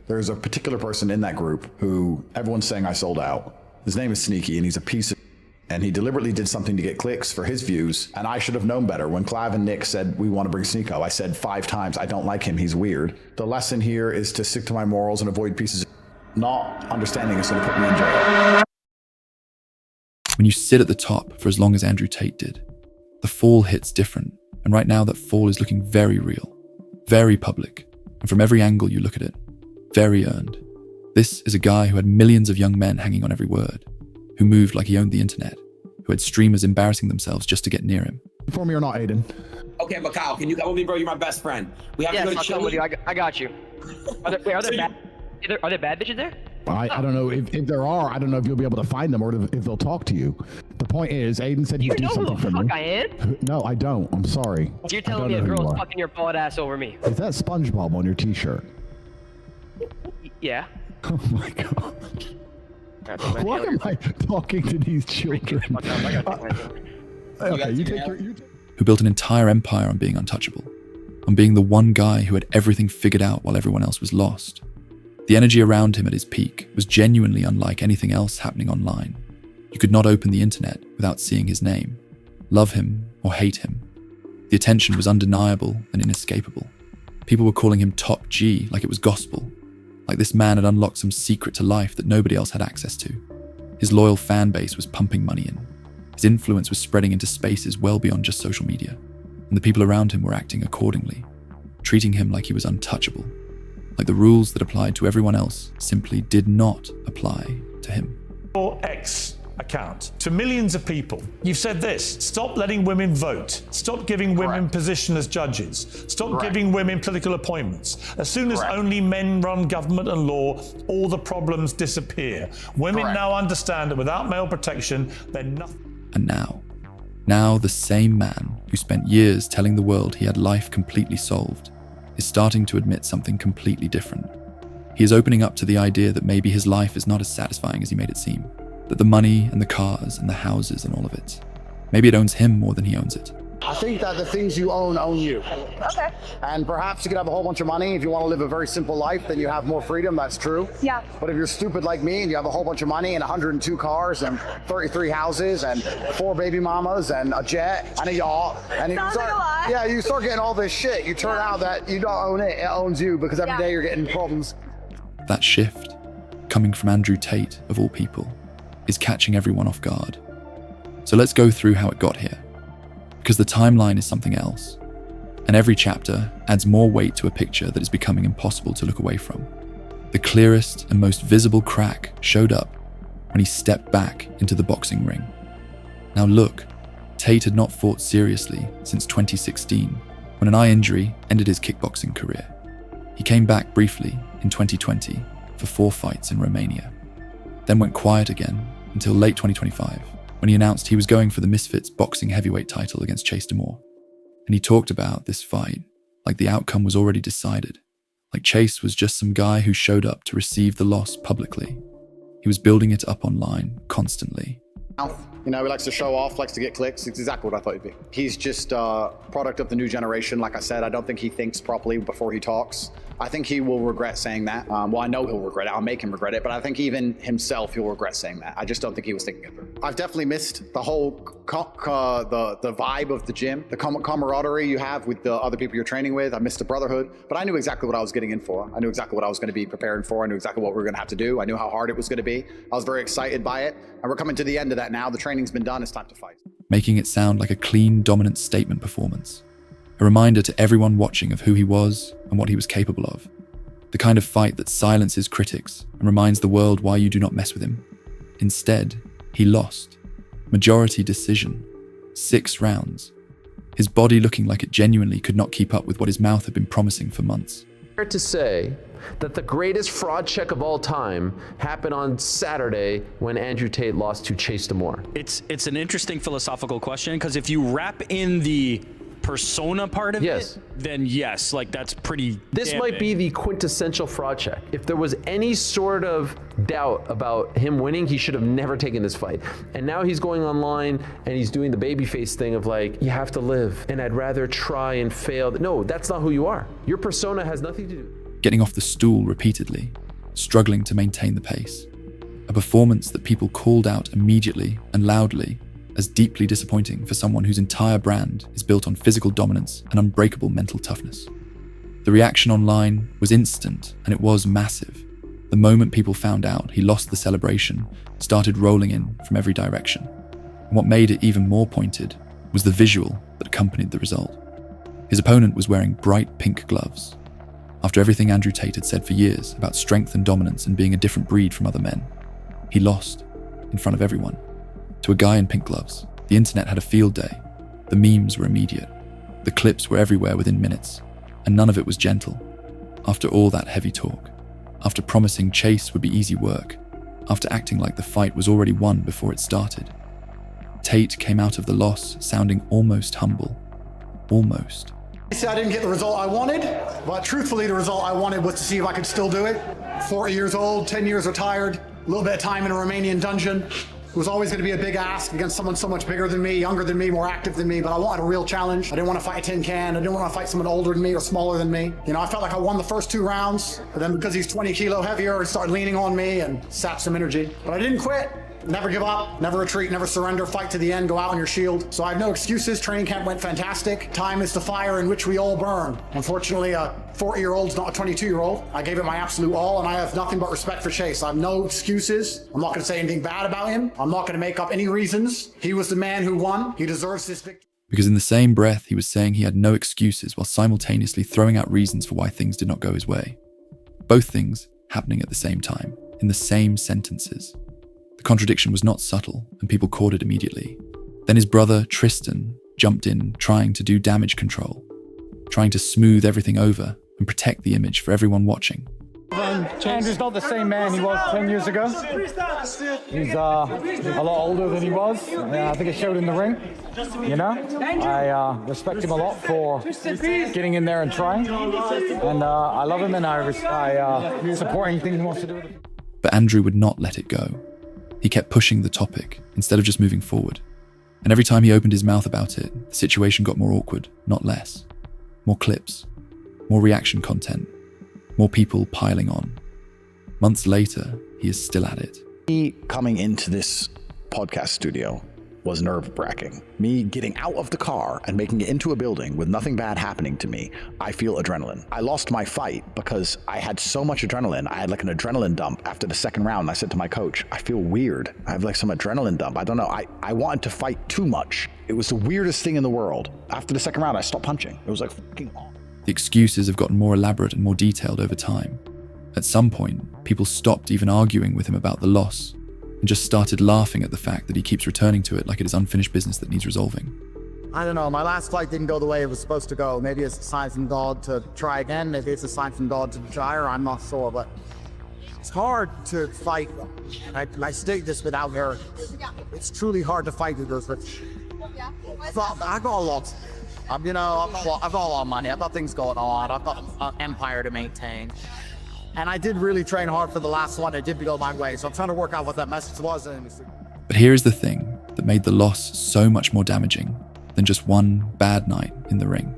There's a particular person in that group who everyone's saying I sold out. His name is Sneaky, and he's a piece of, and he deliberately did something to get clicks for his views, and I should have known better. When Clav and Nick said, we want to bring Sneeko, I said 5 times, I don't like him, he's weird. The lesson here is to stick to my morals and avoid pieces of not understanding is going to put me in jail. When you sit at the top for as long as Andrew Tate did, the fall hits different, and right now that fall is looking very real, very public, and from every angle you look at it, very earned. This is a guy who had millions of young men hanging on every word, who moved like he owned the internet, who had streamers embarrassing themselves just to get near him. For me or not, Aiden? Okay, but Kyle, can you come with me, bro? You're my best friend. We have to go to I'll come with you. I got you. Are there bad bitches there? I don't know if there are. I don't know if you'll be able to find them or if they'll talk to you. The point is, Aiden said he'd do something for me. You know who the fuck I am? No, I don't. I'm sorry. You're telling me a girl's fucking your bald ass over me. Is that SpongeBob on your t-shirt? Yeah. Oh my god. Why am I talking to these children? Okay, you take your... Who built an entire empire on being untouchable, on being the one guy who had everything figured out while everyone else was lost. The energy around him at his peak was genuinely unlike anything else happening online. You could not open the internet without seeing his name, love him or hate him. The attention was undeniable and inescapable. People were calling him Top G like it was gospel, like this man had unlocked some secret to life that nobody else had access to. His loyal fan base was pumping money in. His influence was spreading into spaces well beyond just social media, and the people around him were acting accordingly, treating him like he was untouchable, like the rules that applied to everyone else simply did not apply to him. Your X account to millions of people. You've said this: stop letting women vote, stop giving women position as judges, stop giving women political appointments. As soon as only men run government and law, all the problems disappear. Women now understand that without male protection, they're nothing. And now the same man who spent years telling the world he had life completely solved is starting to admit something completely different. He is opening up to the idea that maybe his life is not as satisfying as he made it seem, that the money and the cars and the houses and all of it, maybe it owns him more than he owns it. I think that the things you own you. Okay. And perhaps you could have a whole bunch of money. If you want to live a very simple life, then you have more freedom. That's true. Yeah. But if you're stupid like me and you have a whole bunch of money and 102 cars and 33 houses and 4 baby mamas and a jet and a yacht, and you start getting all this shit, you turn out that you don't own it, it owns you, because every day you're getting problems. That shift, coming from Andrew Tate of all people, is catching everyone off guard. So let's go through how it got here, because the timeline is something else, and every chapter adds more weight to a picture that is becoming impossible to look away from. The clearest and most visible crack showed up when he stepped back into the boxing ring. Now look, Tate had not fought seriously since 2016, when an eye injury ended his kickboxing career. He came back briefly in 2020 for 4 fights in Romania, then went quiet again until late 2025, when he announced he was going for the Misfits boxing heavyweight title against Chase Demore. And he talked about this fight like the outcome was already decided, like Chase was just some guy who showed up to receive the loss publicly. He was building it up online constantly. You know, he likes to show off, likes to get clicks. It's exactly what I thought he'd be. He's just a product of the new generation. Like I said, I don't think he thinks properly before he talks. I think he will regret saying that. Well, I know he'll regret it. I'll make him regret it. But I think even himself, he'll regret saying that. I just don't think he was thinking it through. I've definitely missed the whole the vibe of the gym, the camaraderie you have with the other people you're training with. I missed the brotherhood. But I knew exactly what I was getting in for. I knew exactly what I was going to be preparing for. I knew exactly what we were going to have to do. I knew how hard it was going to be. I was very excited by it. And we're coming to the end of that now. The training's been done. It's time to fight. Making it sound like a clean, dominant statement performance. A reminder to everyone watching of who he was and what he was capable of. The kind of fight that silences critics and reminds the world why you do not mess with him. Instead, he lost. Majority decision. 6 rounds. His body looking like it genuinely could not keep up with what his mouth had been promising for months. Fair to say that the greatest fraud check of all time happened on Saturday when Andrew Tate lost to Chase Demore. It's an interesting philosophical question, because if you wrap in the persona part of it, then yes, like that's pretty This might be the quintessential fraud check. If there was any sort of doubt about him winning, he should have never taken this fight. And now he's going online and he's doing the babyface thing of like, you have to live and I'd rather try and fail. No, that's not who you are. Your persona has nothing to do. getting off the stool repeatedly, struggling to maintain the pace. A performance that people called out immediately and loudly as deeply disappointing for someone whose entire brand is built on physical dominance and unbreakable mental toughness. The reaction online was instant, and it was massive. The moment people found out he lost the celebration started rolling in from every direction. And what made it even more pointed was the visual that accompanied the result. His opponent was wearing bright pink gloves. After everything Andrew Tate had said for years about strength and dominance and being a different breed from other men, he lost in front of everyone. To a guy in pink gloves, the internet had a field day. The memes were immediate. The clips were everywhere within minutes, and none of it was gentle. After all that heavy talk, after promising chase would be easy work, after acting like the fight was already won before it started, Tate came out of the loss sounding almost humble. Almost. I said I didn't get the result I wanted, but truthfully the result I wanted was to see if I could still do it. 40 years old, 10 years retired, a little bit of time in a Romanian dungeon. It was always going to be a big ask against someone so much bigger than me, younger than me, more active than me, but I wanted a real challenge. I didn't want to fight a tin can. I didn't want to fight someone older than me or smaller than me. You know, I felt like I won the first 2 rounds, but then because he's 20 kilo heavier, he started leaning on me and sapped some energy. But I didn't quit. Never give up, never retreat, never surrender, fight to the end, go out on your shield. So I have no excuses. Training camp went fantastic. Time is the fire in which we all burn. Unfortunately, a 40-year-old's not a 22-year-old. I gave it my absolute all, and I have nothing but respect for Chase. I have no excuses. I'm not going to say anything bad about him. I'm not going to make up any reasons. He was the man who won. He deserves this victory. Because in the same breath, he was saying he had no excuses while simultaneously throwing out reasons for why things did not go his way. Both things happening at the same time, in the same sentences. The contradiction was not subtle, and people caught it immediately. Then his brother, Tristan, jumped in, trying to do damage control, trying to smooth everything over and protect the image for everyone watching. Andrew's not the same man he was 10 years ago. He's a lot older than he was. I think it showed in the ring. You know, I respect him a lot for getting in there and trying. And I love him, and I support anything he wants to do. But Andrew would not let it go. He kept pushing the topic instead of just moving forward. And every time he opened his mouth about it, the situation got more awkward, not less. More clips, more reaction content, more people piling on. Months later, he is still at it. Me coming into this podcast studio was nerve-wracking. Me getting out of the car and making it into a building with nothing bad happening to me, I feel adrenaline. I lost my fight because I had so much adrenaline. I had like an adrenaline dump after the second round. I said to my coach, I feel weird. I have like some adrenaline dump. I don't know. I wanted to fight too much. It was the weirdest thing in the world. After the second round, I stopped punching. It was like fucking awful. The excuses have gotten more elaborate and more detailed over time. At some point, people stopped even arguing with him about the loss and just started laughing at the fact that he keeps returning to it like it is unfinished business that needs resolving. I don't know, my last fight didn't go the way it was supposed to go. Maybe it's a sign from God to try again, maybe it's a sign from God to try, or I'm not sure, but it's hard to fight. I state this without arrogance. It's truly hard to fight with those rich. I got a lot. I've got a lot of money, I've got things going on, I've got an empire to maintain. And I did really train hard for the last one. It didn't go my way. So I'm trying to work out what that message was. But here is the thing that made the loss so much more damaging than just one bad night in the ring.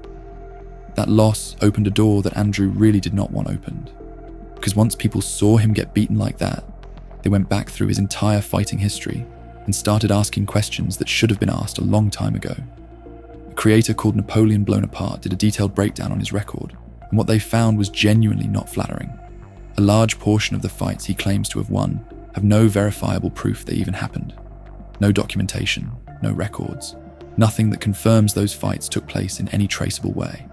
That loss opened a door that Andrew really did not want opened. Because once people saw him get beaten like that, they went back through his entire fighting history and started asking questions that should have been asked a long time ago. A creator called Napoleon Blown Apart did a detailed breakdown on his record, and what they found was genuinely not flattering. A large portion of the fights he claims to have won have no verifiable proof they even happened. No documentation, no records, nothing that confirms those fights took place in any traceable way.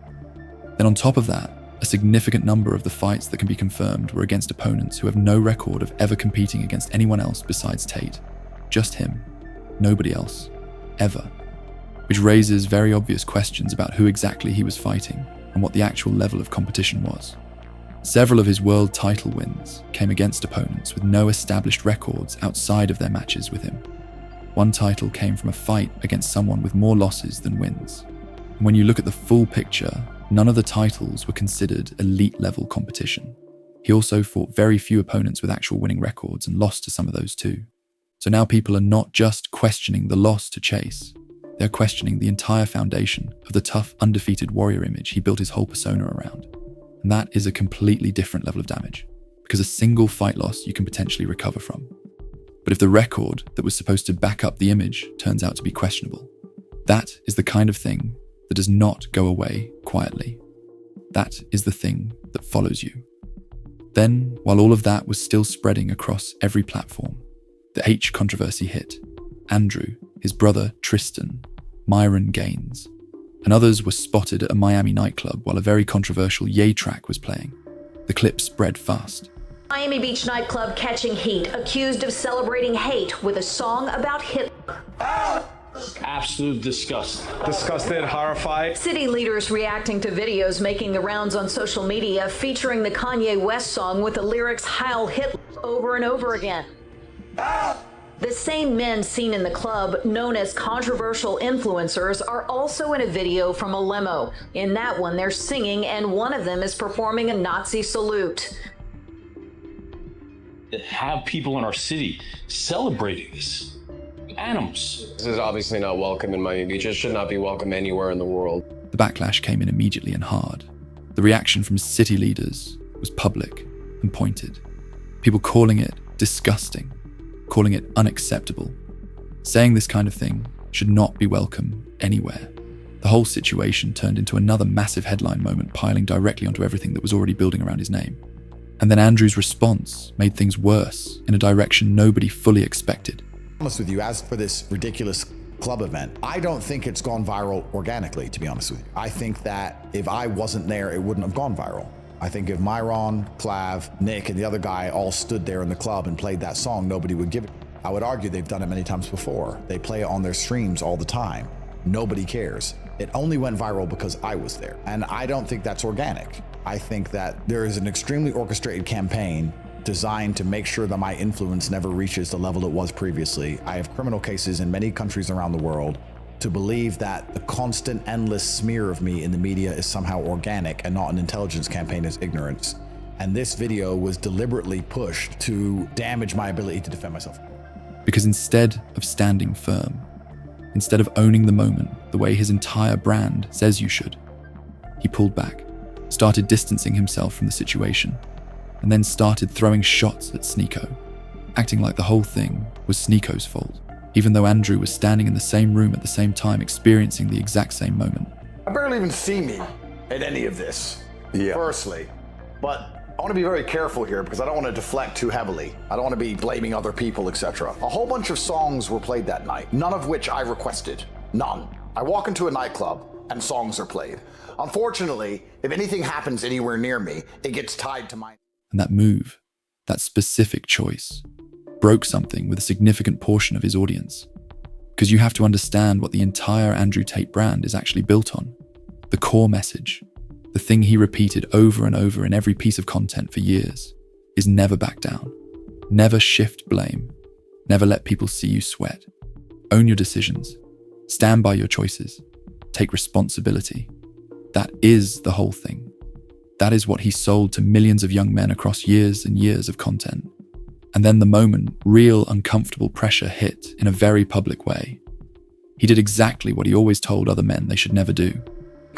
Then on top of that, a significant number of the fights that can be confirmed were against opponents who have no record of ever competing against anyone else besides Tate. Just him. Nobody else. Ever. Which raises very obvious questions about who exactly he was fighting and what the actual level of competition was. Several of his world title wins came against opponents with no established records outside of their matches with him. One title came from a fight against someone with more losses than wins. And when you look at the full picture, none of the titles were considered elite-level competition. He also fought very few opponents with actual winning records and lost to some of those too. So now people are not just questioning the loss to Chase, they're questioning the entire foundation of the tough, undefeated warrior image he built his whole persona around. And that is a completely different level of damage, because a single fight loss you can potentially recover from. But if the record that was supposed to back up the image turns out to be questionable, that is the kind of thing that does not go away quietly. That is the thing that follows you. Then, while all of that was still spreading across every platform, the H controversy hit. Andrew, his brother Tristan, Myron Gaines, and others were spotted at a Miami nightclub while a very controversial Ye track was playing. The clip spread fast. Miami Beach nightclub catching heat, accused of celebrating hate with a song about Hitler. Absolute disgust. Disgusted, horrified. City leaders reacting to videos making the rounds on social media featuring the Kanye West song with the lyrics "Heil Hitler" over and over again. The same men seen in the club, known as controversial influencers, are also in a video from a limo. In that one, they're singing, and one of them is performing a Nazi salute. To have people in our city celebrating this. Animals. This is obviously not welcome in Miami Beach. It should not be welcome anywhere in the world. The backlash came in immediately and hard. The reaction from city leaders was public and pointed. People calling it disgusting, calling it unacceptable. Saying this kind of thing should not be welcome anywhere. The whole situation turned into another massive headline moment piling directly onto everything that was already building around his name. And then Andrew's response made things worse in a direction nobody fully expected. Honest with you, as for this ridiculous club event, I don't think it's gone viral organically, to be honest with you. I think that if I wasn't there, it wouldn't have gone viral. I think if Myron, Clav, Nick, and the other guy all stood there in the club and played that song, nobody would give it. I would argue they've done it many times before. They play it on their streams all the time. Nobody cares. It only went viral because I was there. And I don't think that's organic. I think that there is an extremely orchestrated campaign designed to make sure that my influence never reaches the level it was previously. I have criminal cases in many countries around the world. To believe that the constant, endless smear of me in the media is somehow organic and not an intelligence campaign is ignorance. And this video was deliberately pushed to damage my ability to defend myself. Because instead of standing firm, instead of owning the moment the way his entire brand says you should, he pulled back, started distancing himself from the situation, and then started throwing shots at Sneeko, acting like the whole thing was Sneeko's fault, even though Andrew was standing in the same room at the same time experiencing the exact same moment. I barely even see me in any of this, firstly. But I want to be very careful here because I don't want to deflect too heavily. I don't want to be blaming other people, etc. A whole bunch of songs were played that night, none of which I requested. None. I walk into a nightclub and songs are played. Unfortunately, if anything happens anywhere near me, it gets tied to my... And that move, that specific choice, broke something with a significant portion of his audience. Because you have to understand what the entire Andrew Tate brand is actually built on. The core message, the thing he repeated over and over in every piece of content for years, is never back down. Never shift blame. Never let people see you sweat. Own your decisions. Stand by your choices. Take responsibility. That is the whole thing. That is what he sold to millions of young men across years and years of content. And then the moment real uncomfortable pressure hit in a very public way, he did exactly what he always told other men they should never do.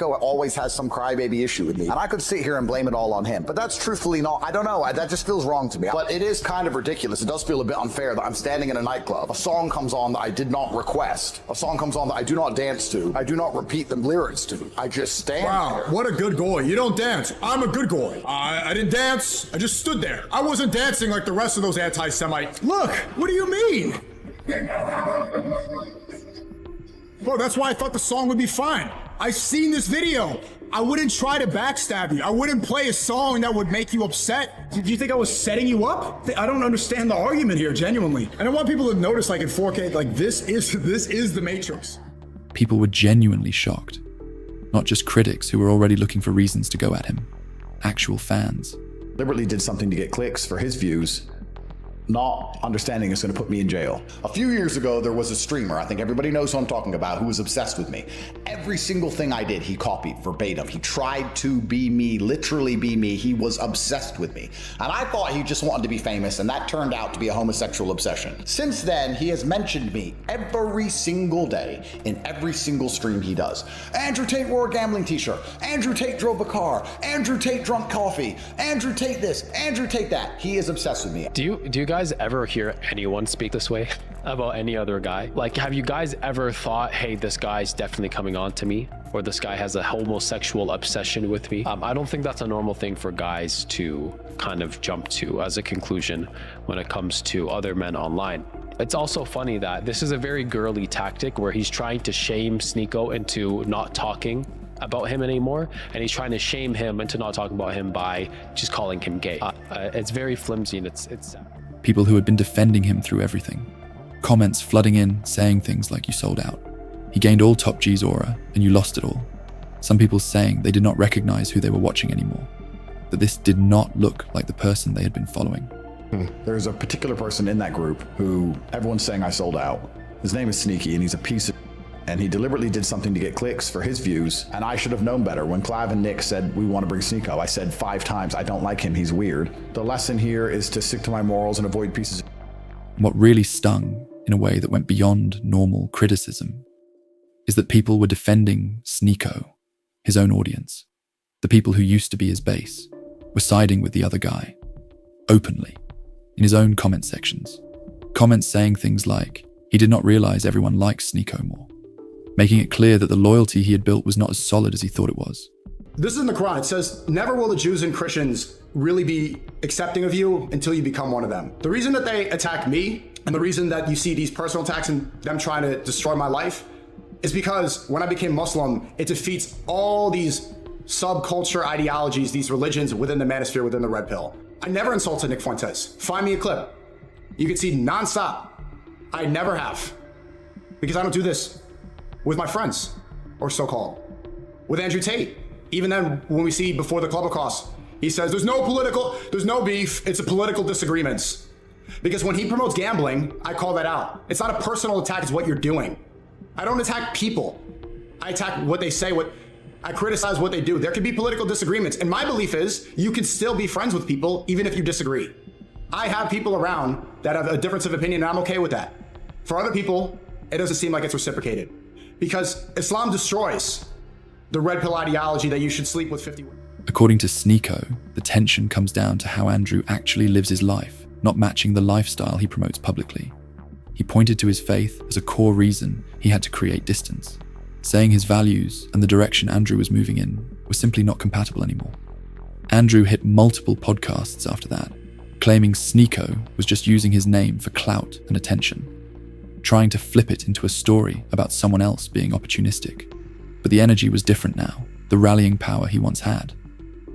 Always has some crybaby issue with me. And I could sit here and blame it all on him, but that's truthfully not, I don't know, that just feels wrong to me. But it is kind of ridiculous. It does feel a bit unfair that I'm standing in a nightclub. A song comes on that I did not request. A song comes on that I do not dance to. I do not repeat the lyrics to. I just stand there. What a good goy. You don't dance. I'm a good goy. I didn't dance. I just stood there. I wasn't dancing like the rest of those anti-Semites. Look, what do you mean? Well, that's why I thought the song would be fine. I've seen this video. I wouldn't try to backstab you. I wouldn't play a song that would make you upset. Did you think I was setting you up? I don't understand the argument here, genuinely. And I want people to notice, like in 4K, like this is the Matrix. People were genuinely shocked. Not just critics who were already looking for reasons to go at him. Actual fans. Deliberately did something to get clicks for his views, not understanding it's going to put me in jail. A few years ago, there was a streamer, I think everybody knows who I'm talking about, who was obsessed with me. Every single thing I did, he copied verbatim. He tried to be me, literally be me. He was obsessed with me. And I thought he just wanted to be famous, and that turned out to be a homosexual obsession. Since then, he has mentioned me every single day in every single stream he does. Andrew Tate wore a gambling t-shirt. Andrew Tate drove a car. Andrew Tate drunk coffee. Andrew Tate this. Andrew Tate that. He is obsessed with me. Do you guys ever hear anyone speak this way about any other guy? Like, have you guys ever thought, hey, this guy's definitely coming on to me, or this guy has a homosexual obsession with me? I don't think that's a normal thing for guys to kind of jump to as a conclusion when it comes to other men online. It's also funny that this is a very girly tactic where he's trying to shame Sneako into not talking about him anymore, and he's trying to shame him into not talking about him by just calling him gay. It's very flimsy, and it's sad. People who had been defending him through everything. Comments flooding in, saying things like you sold out. He gained all Top G's aura, and you lost it all. Some people saying they did not recognize who they were watching anymore. That this did not look like the person they had been following. There's a particular person in that group who everyone's saying I sold out. His name is Sneaky, and he's a piece of, and he deliberately did something to get clicks for his views, and I should have known better. When Clive and Nick said, we want to bring Sneako, I said 5 times, I don't like him, he's weird. The lesson here is to stick to my morals and avoid pieces of... What really stung, in a way that went beyond normal criticism, is that people were defending Sneako, his own audience. The people who used to be his base were siding with the other guy, openly, in his own comment sections. Comments saying things like, he did not realize everyone likes Sneako more, making it clear that the loyalty he had built was not as solid as he thought it was. This is in the Quran. It says, never will the Jews and Christians really be accepting of you until you become one of them. The reason that they attack me, and the reason that you see these personal attacks and them trying to destroy my life, is because when I became Muslim, it defeats all these subculture ideologies, these religions within the manosphere, within the red pill. I never insulted Nick Fuentes. Find me a clip. You can see nonstop. I never have. Because I don't do this with my friends, or so-called. With Andrew Tate. Even then, when we see before the club across, he says, there's no beef, it's a political disagreements. Because when he promotes gambling, I call that out. It's not a personal attack, it's what you're doing. I don't attack people. I attack what they say, I criticize what they do. There can be political disagreements. And my belief is you can still be friends with people even if you disagree. I have people around that have a difference of opinion, and I'm okay with that. For other people, it doesn't seem like it's reciprocated. Because Islam destroys the red pill ideology that you should sleep with 50 women. According to Sneako, the tension comes down to how Andrew actually lives his life, not matching the lifestyle he promotes publicly. He pointed to his faith as a core reason he had to create distance, saying his values and the direction Andrew was moving in were simply not compatible anymore. Andrew hit multiple podcasts after that, claiming Sneako was just using his name for clout and attention, trying to flip it into a story about someone else being opportunistic. But the energy was different now, the rallying power he once had.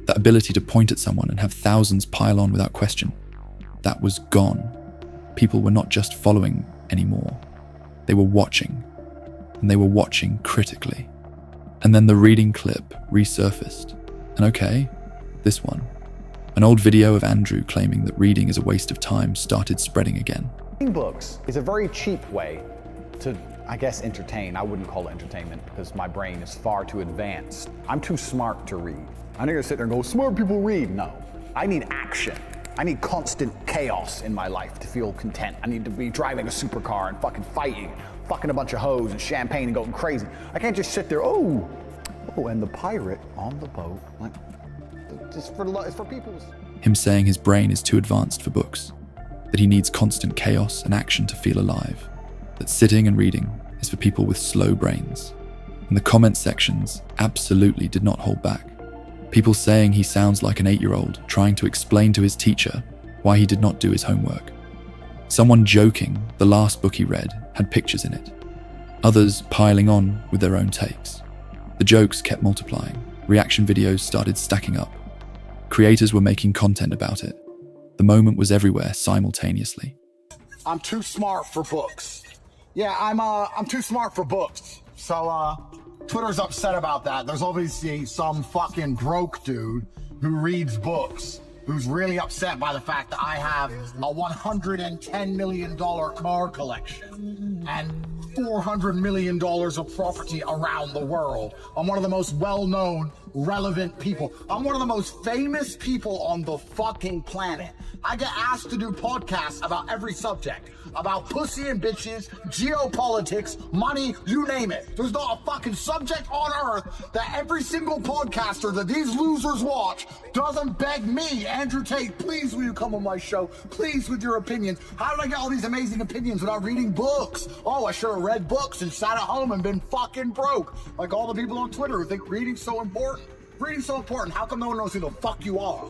That ability to point at someone and have thousands pile on without question, that was gone. People were not just following anymore. They were watching, and they were watching critically. And then the reading clip resurfaced. And okay, this one. An old video of Andrew claiming that reading is a waste of time started spreading again. Reading books is a very cheap way to, I guess, entertain. I wouldn't call it entertainment because my brain is far too advanced. I'm too smart to read. I'm not gonna sit there and go, smart people read. No, I need action. I need constant chaos in my life to feel content. I need to be driving a supercar and fucking fighting, fucking a bunch of hoes and champagne and going crazy. I can't just sit there, oh, and the pirate on the boat. Like, it's for people. Him saying his brain is too advanced for books, that he needs constant chaos and action to feel alive, that sitting and reading is for people with slow brains. And the comment sections absolutely did not hold back. People saying he sounds like an 8-year-old trying to explain to his teacher why he did not do his homework. Someone joking the last book he read had pictures in it. Others piling on with their own takes. The jokes kept multiplying. Reaction videos started stacking up. Creators were making content about it. The moment was everywhere simultaneously. I'm too smart for books. Yeah, I'm too smart for books. So, Twitter's upset about that. There's obviously some fucking broke dude who reads books who's really upset by the fact that I have a $110 million car collection and $400 million of property around the world. I'm one of the most well-known, relevant people. I'm one of the most famous people on the fucking planet. I get asked to do podcasts about every subject. About pussy and bitches, geopolitics, money, you name it. There's not a fucking subject on earth that every single podcaster that these losers watch doesn't beg me, Andrew Tate, please will you come on my show? Please with your opinions. How did I get all these amazing opinions without reading books? Oh, I should have read books and sat at home and been fucking broke. Like all the people on Twitter who think reading's so important. Reading's so important. How come no one knows who the fuck you are?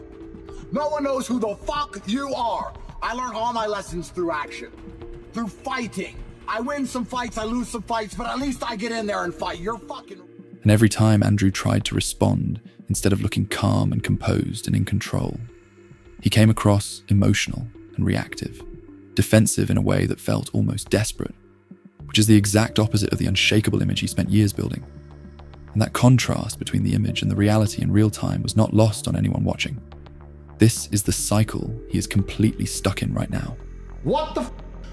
No one knows who the fuck you are. I learned all my lessons through action, through fighting. I win some fights, I lose some fights, but at least I get in there and fight. You're fucking... And every time Andrew tried to respond, instead of looking calm and composed and in control, he came across emotional and reactive, defensive in a way that felt almost desperate, which is the exact opposite of the unshakable image he spent years building. And that contrast between the image and the reality in real time was not lost on anyone watching. This is the cycle he is completely stuck in right now. What the f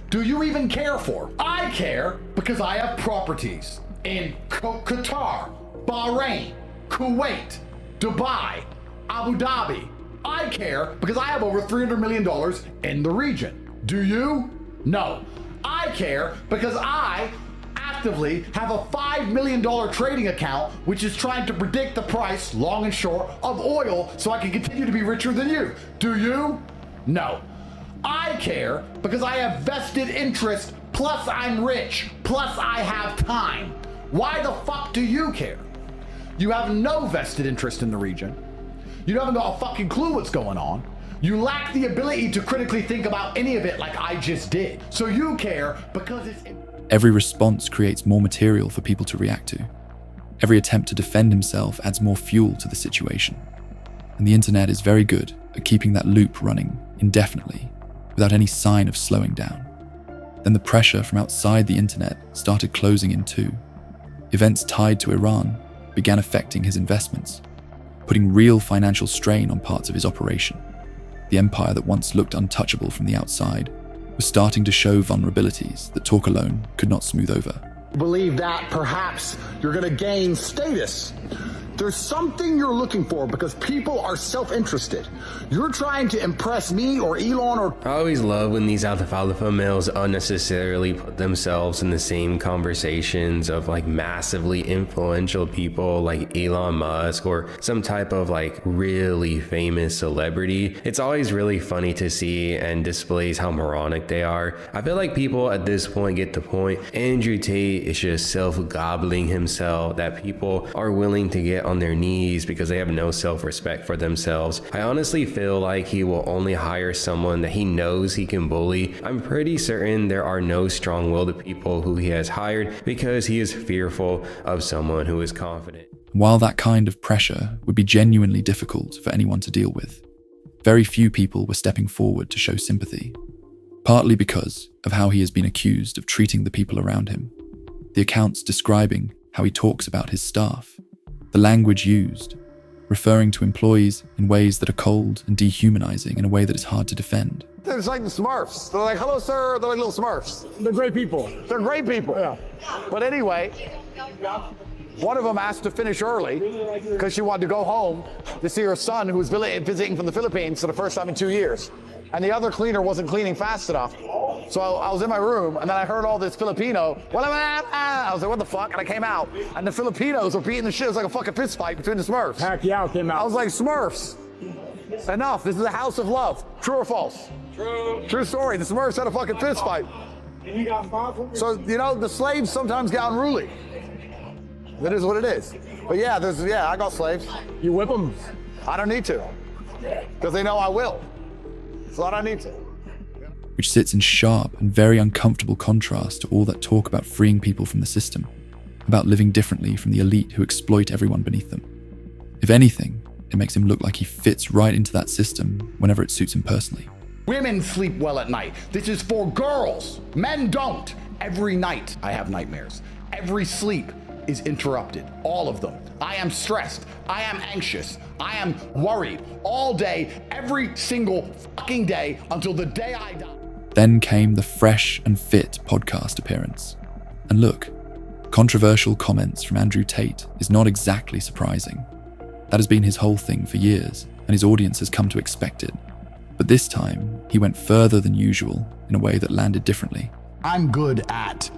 do you even care for? I care because I have properties in Qatar, Bahrain, Kuwait, Dubai, Abu Dhabi. I care because I have over $300 million in the region. Do you? No. I care because I actively have a $5 million trading account which is trying to predict the price, long and short, of oil so I can continue to be richer than you. Do you? No. I care because I have vested interest, plus I'm rich, plus I have time. Why the fuck do you care? You have no vested interest in the region. You haven't got a fucking clue what's going on. You lack the ability to critically think about any of it like I just did. So you care because it's... Every response creates more material for people to react to. Every attempt to defend himself adds more fuel to the situation. And the internet is very good at keeping that loop running indefinitely, without any sign of slowing down. Then the pressure from outside the internet started closing in too. Events tied to Iran began affecting his investments, putting real financial strain on parts of his operation. The empire that once looked untouchable from the outside was starting to show vulnerabilities that talk alone could not smooth over. Believe that perhaps you're going to gain status. There's something you're looking for because people are self-interested. You're trying to impress me or Elon or... I always love when these alpha males unnecessarily put themselves in the same conversations of like massively influential people like Elon Musk or some type of like really famous celebrity. It's always really funny to see and displays how moronic they are. I feel like people at this point get the point. Andrew Tate is just self-gobbling himself, that people are willing to get on their knees because they have no self-respect for themselves. I honestly feel like he will only hire someone that he knows he can bully. I'm pretty certain there are no strong-willed people who he has hired because he is fearful of someone who is confident. While that kind of pressure would be genuinely difficult for anyone to deal with, very few people were stepping forward to show sympathy, partly because of how he has been accused of treating the people around him. The accounts describing how he talks about his staff, the language used, referring to employees in ways that are cold and dehumanizing in a way that is hard to defend. It's like the Smurfs. They're like, hello, sir. They're like little Smurfs. They're great people. They're great people. Yeah. But anyway, one of them asked to finish early because she wanted to go home to see her son who was visiting from the Philippines for the first time in 2 years. And the other cleaner wasn't cleaning fast enough. So I was in my room, and then I heard all this Filipino. I was like, what the fuck? And I came out, and the Filipinos were beating the shit. It was like a fucking fist fight between the Smurfs. Pacquiao came out. I was like, Smurfs, enough. This is a house of love. True or false? True. True story. The Smurfs had a fucking fist fight. So, you know, the slaves sometimes get unruly. That is what it is. But yeah, I got slaves. You whip them? I don't need to, because they know I will. So I don't need to. Which sits in sharp and very uncomfortable contrast to all that talk about freeing people from the system, about living differently from the elite who exploit everyone beneath them. If anything, it makes him look like he fits right into that system whenever it suits him personally. Women sleep well at night. This is for girls. Men don't. Every night I have nightmares. Every sleep is interrupted. All of them. I am stressed. I am anxious. I am worried all day, every single fucking day until the day I die. Then came the Fresh and Fit podcast appearance. And look, controversial comments from Andrew Tate is not exactly surprising. That has been his whole thing for years, and his audience has come to expect it. But this time, he went further than usual in a way that landed differently. I'm good at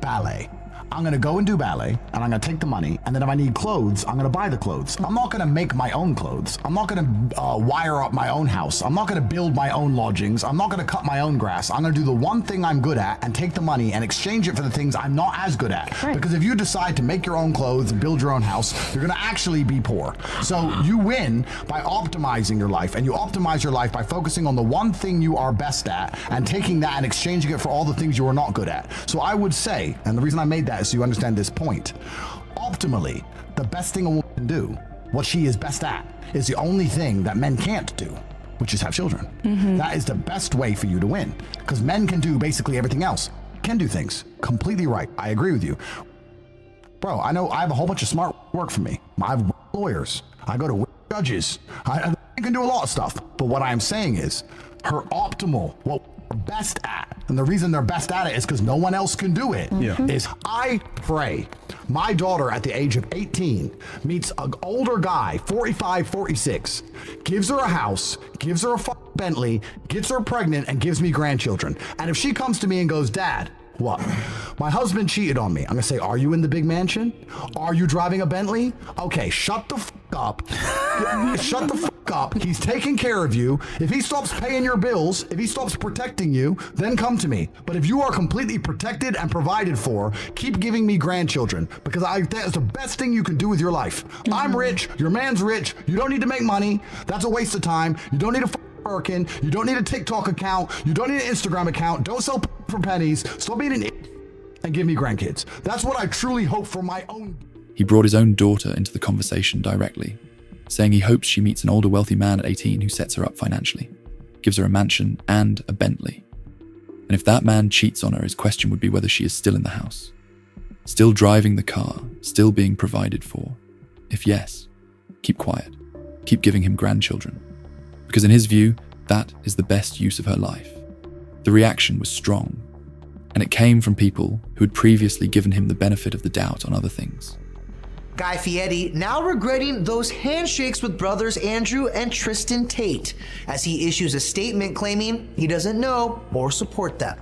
ballet. I'm gonna go and do ballet, and I'm gonna take the money, and then if I need clothes, I'm gonna buy the clothes. I'm not gonna make my own clothes. I'm not gonna wire up my own house. I'm not gonna build my own lodgings. I'm not gonna cut my own grass. I'm gonna do the one thing I'm good at and take the money and exchange it for the things I'm not as good at. Right. Because if you decide to make your own clothes and build your own house, you're gonna actually be poor. So you win by optimizing your life, and you optimize your life by focusing on the one thing you are best at and taking that and exchanging it for all the things you are not good at. So I would say, and the reason I made that is so you understand this point, optimally, the best thing a woman can do, what she is best at, is the only thing that men can't do, which is have children. That is the best way for you to win, because men can do basically everything else. Can do things. Completely right. I agree with you. Bro, I know I have a whole bunch of smart work for me. I have lawyers. I go to judges. I can do a lot of stuff. But what I am saying is, her optimal, what we're best at, and the reason they're best at it is because no one else can do it, is I pray my daughter at the age of 18 meets an older guy, 45, 46, gives her a house, gives her a Bentley, gets her pregnant, and gives me grandchildren. And if she comes to me and goes, Dad, what? My husband cheated on me. I'm gonna say, are you in the big mansion? Are you driving a Bentley? Okay, shut the up. Shut the up. He's taking care of you. If he stops paying your bills, if he stops protecting you, then come to me. But if you are completely protected and provided for, keep giving me grandchildren, because that's the best thing you can do with your life. I'm rich. Your man's rich. You don't need to make money. That's a waste of time. You don't need a Birkin. You don't need a TikTok account. You don't need an Instagram account. Don't sell for pennies. Stop being an and give me grandkids. That's what I truly hope for my own. He brought his own daughter into the conversation directly, saying he hopes she meets an older wealthy man at 18 who sets her up financially, gives her a mansion and a Bentley. And if that man cheats on her, his question would be whether she is still in the house, still driving the car, still being provided for. If yes, keep quiet, keep giving him grandchildren. Because in his view, that is the best use of her life. The reaction was strong, and it came from people who had previously given him the benefit of the doubt on other things. Guy Fieri now regretting those handshakes with brothers Andrew and Tristan Tate, as he issues a statement claiming he doesn't know or support them.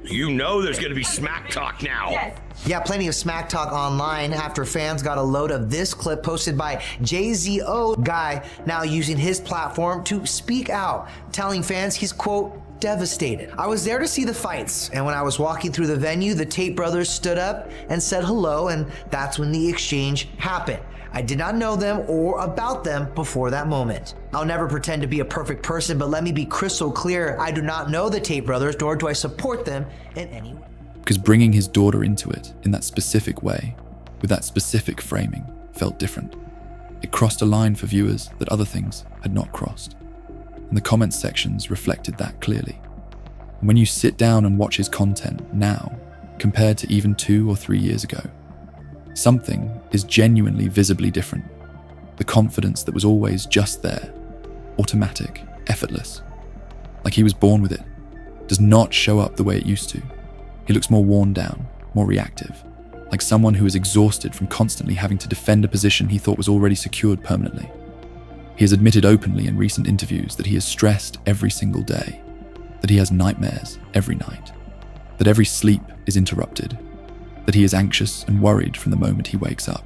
You know there's gonna be smack talk now. Yes. Yeah, plenty of smack talk online after fans got a load of this clip posted by JZO. Guy now using his platform to speak out, telling fans he's, quote, devastated. I was there to see the fights, and when I was walking through the venue, the Tate brothers stood up and said hello, and that's when the exchange happened. I did not know them or about them before that moment. I'll never pretend to be a perfect person, but let me be crystal clear. I do not know the Tate brothers, nor do I support them in any way. Because bringing his daughter into it in that specific way, with that specific framing, felt different. It crossed a line for viewers that other things had not crossed. And the comments sections reflected that clearly. And when you sit down and watch his content now, compared to even 2 or 3 years ago, something is genuinely visibly different. The confidence that was always just there, automatic, effortless, like he was born with it, does not show up the way it used to. He looks more worn down, more reactive, like someone who is exhausted from constantly having to defend a position he thought was already secured permanently. He has admitted openly in recent interviews that he is stressed every single day, that he has nightmares every night, that every sleep is interrupted, that he is anxious and worried from the moment he wakes up.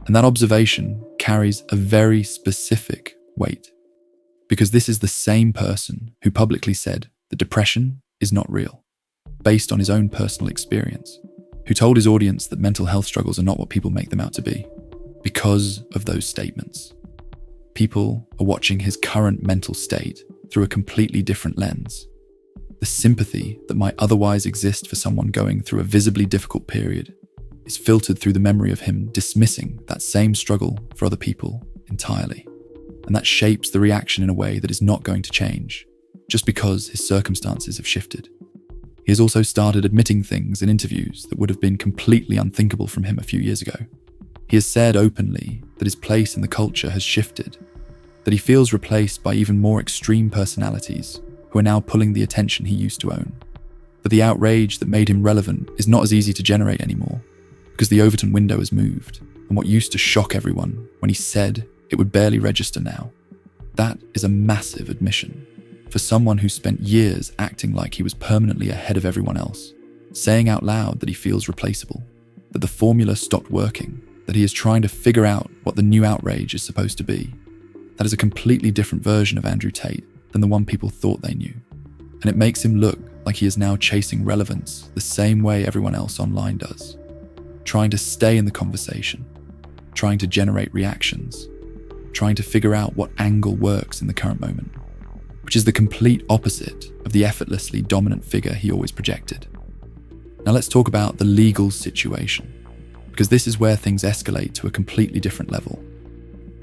And that observation carries a very specific weight, because this is the same person who publicly said that depression is not real, based on his own personal experience, who told his audience that mental health struggles are not what people make them out to be. Because of those statements, people are watching his current mental state through a completely different lens. The sympathy that might otherwise exist for someone going through a visibly difficult period is filtered through the memory of him dismissing that same struggle for other people entirely. And that shapes the reaction in a way that is not going to change, just because his circumstances have shifted. He has also started admitting things in interviews that would have been completely unthinkable from him a few years ago. He has said openly that his place in the culture has shifted, that he feels replaced by even more extreme personalities who are now pulling the attention he used to own. That the outrage that made him relevant is not as easy to generate anymore, because the Overton window has moved, and what used to shock everyone when he said it would barely register now. That is a massive admission for someone who spent years acting like he was permanently ahead of everyone else, saying out loud that he feels replaceable, that the formula stopped working, that he is trying to figure out what the new outrage is supposed to be. That is a completely different version of Andrew Tate than the one people thought they knew. And it makes him look like he is now chasing relevance the same way everyone else online does, trying to stay in the conversation, trying to generate reactions, trying to figure out what angle works in the current moment, which is the complete opposite of the effortlessly dominant figure he always projected. Now let's talk about the legal situation, because this is where things escalate to a completely different level.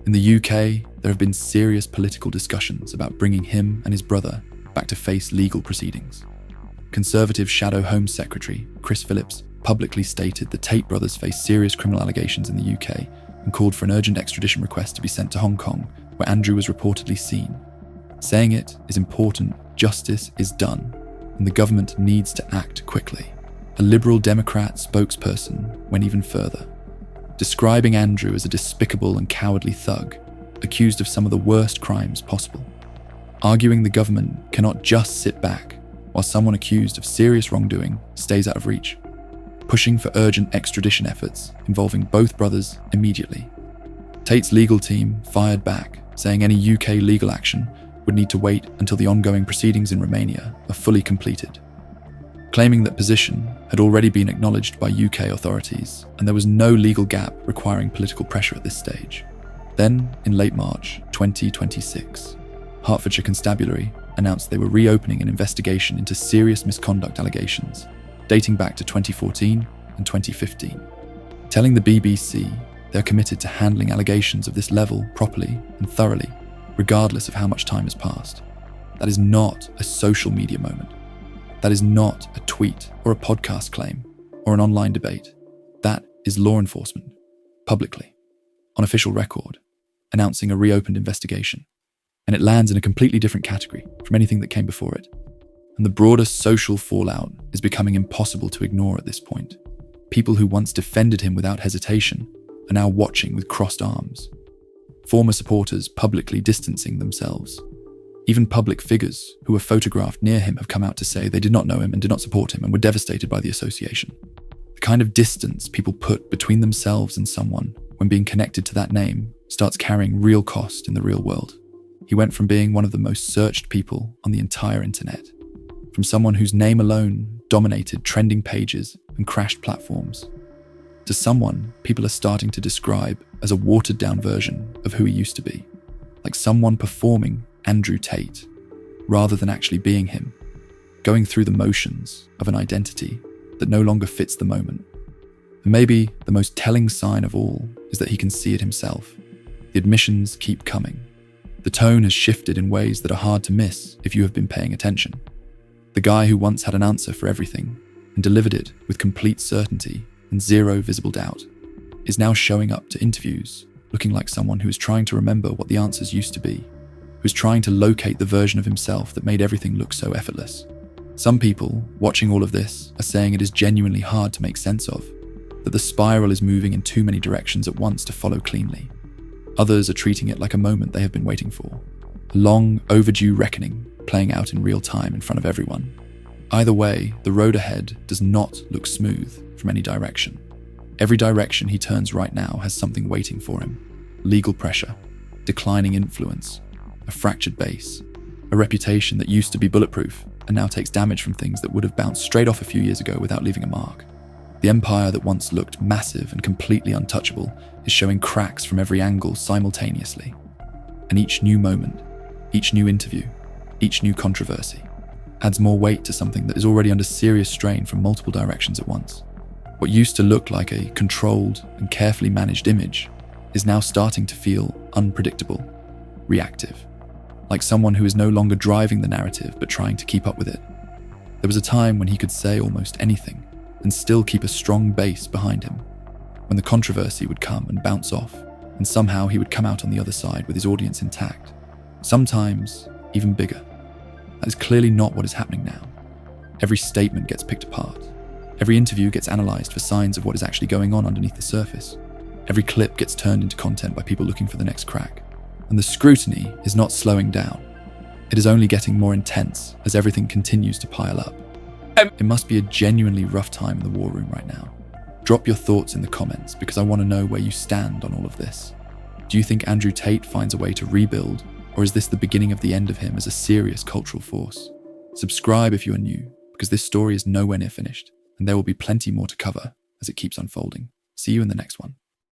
In the UK, there have been serious political discussions about bringing him and his brother back to face legal proceedings. Conservative Shadow Home Secretary Chris Phillips publicly stated the Tate brothers face serious criminal allegations in the UK and called for an urgent extradition request to be sent to Hong Kong, where Andrew was reportedly seen. Saying it is important, justice is done, and the government needs to act quickly. A Liberal Democrat spokesperson went even further, describing Andrew as a despicable and cowardly thug, accused of some of the worst crimes possible, arguing the government cannot just sit back while someone accused of serious wrongdoing stays out of reach, pushing for urgent extradition efforts involving both brothers immediately. Tate's legal team fired back, saying any UK legal action would need to wait until the ongoing proceedings in Romania are fully completed, claiming that position had already been acknowledged by UK authorities and there was no legal gap requiring political pressure at this stage. Then, in late March 2026, Hertfordshire Constabulary announced they were reopening an investigation into serious misconduct allegations dating back to 2014 and 2015, telling the BBC they're committed to handling allegations of this level properly and thoroughly, regardless of how much time has passed. That is not a social media moment. That is not a tweet or a podcast claim or an online debate. That is law enforcement, publicly, on official record, announcing a reopened investigation. And it lands in a completely different category from anything that came before it. And the broader social fallout is becoming impossible to ignore at this point. People who once defended him without hesitation are now watching with crossed arms. Former supporters publicly distancing themselves. Even public figures who were photographed near him have come out to say they did not know him and did not support him and were devastated by the association. The kind of distance people put between themselves and someone when being connected to that name starts carrying real cost in the real world. He went from being one of the most searched people on the entire internet, from someone whose name alone dominated trending pages and crashed platforms, to someone people are starting to describe as a watered-down version of who he used to be, like someone performing Andrew Tate, rather than actually being him, going through the motions of an identity that no longer fits the moment. And maybe the most telling sign of all is that he can see it himself. The admissions keep coming. The tone has shifted in ways that are hard to miss if you have been paying attention. The guy who once had an answer for everything and delivered it with complete certainty and zero visible doubt is now showing up to interviews looking like someone who is trying to remember what the answers used to be, who is trying to locate the version of himself that made everything look so effortless. Some people watching all of this are saying it is genuinely hard to make sense of, that the spiral is moving in too many directions at once to follow cleanly. Others are treating it like a moment they have been waiting for, a long overdue reckoning playing out in real time in front of everyone. Either way, the road ahead does not look smooth from any direction. Every direction he turns right now has something waiting for him. Legal pressure, declining influence, a fractured base, a reputation that used to be bulletproof and now takes damage from things that would have bounced straight off a few years ago without leaving a mark. The empire that once looked massive and completely untouchable is showing cracks from every angle simultaneously. And each new moment, each new interview, each new controversy adds more weight to something that is already under serious strain from multiple directions at once. What used to look like a controlled and carefully managed image is now starting to feel unpredictable, reactive, like someone who is no longer driving the narrative but trying to keep up with it. There was a time when he could say almost anything and still keep a strong base behind him, when the controversy would come and bounce off, and somehow he would come out on the other side with his audience intact, sometimes even bigger. That is clearly not what is happening now. Every statement gets picked apart. Every interview gets analysed for signs of what is actually going on underneath the surface. Every clip gets turned into content by people looking for the next crack. And the scrutiny is not slowing down. It is only getting more intense as everything continues to pile up. It must be a genuinely rough time in the war room right now. Drop your thoughts in the comments because I want to know where you stand on all of this. Do you think Andrew Tate finds a way to rebuild, or is this the beginning of the end of him as a serious cultural force? Subscribe if you are new, because this story is nowhere near finished, and there will be plenty more to cover as it keeps unfolding. See you in the next one.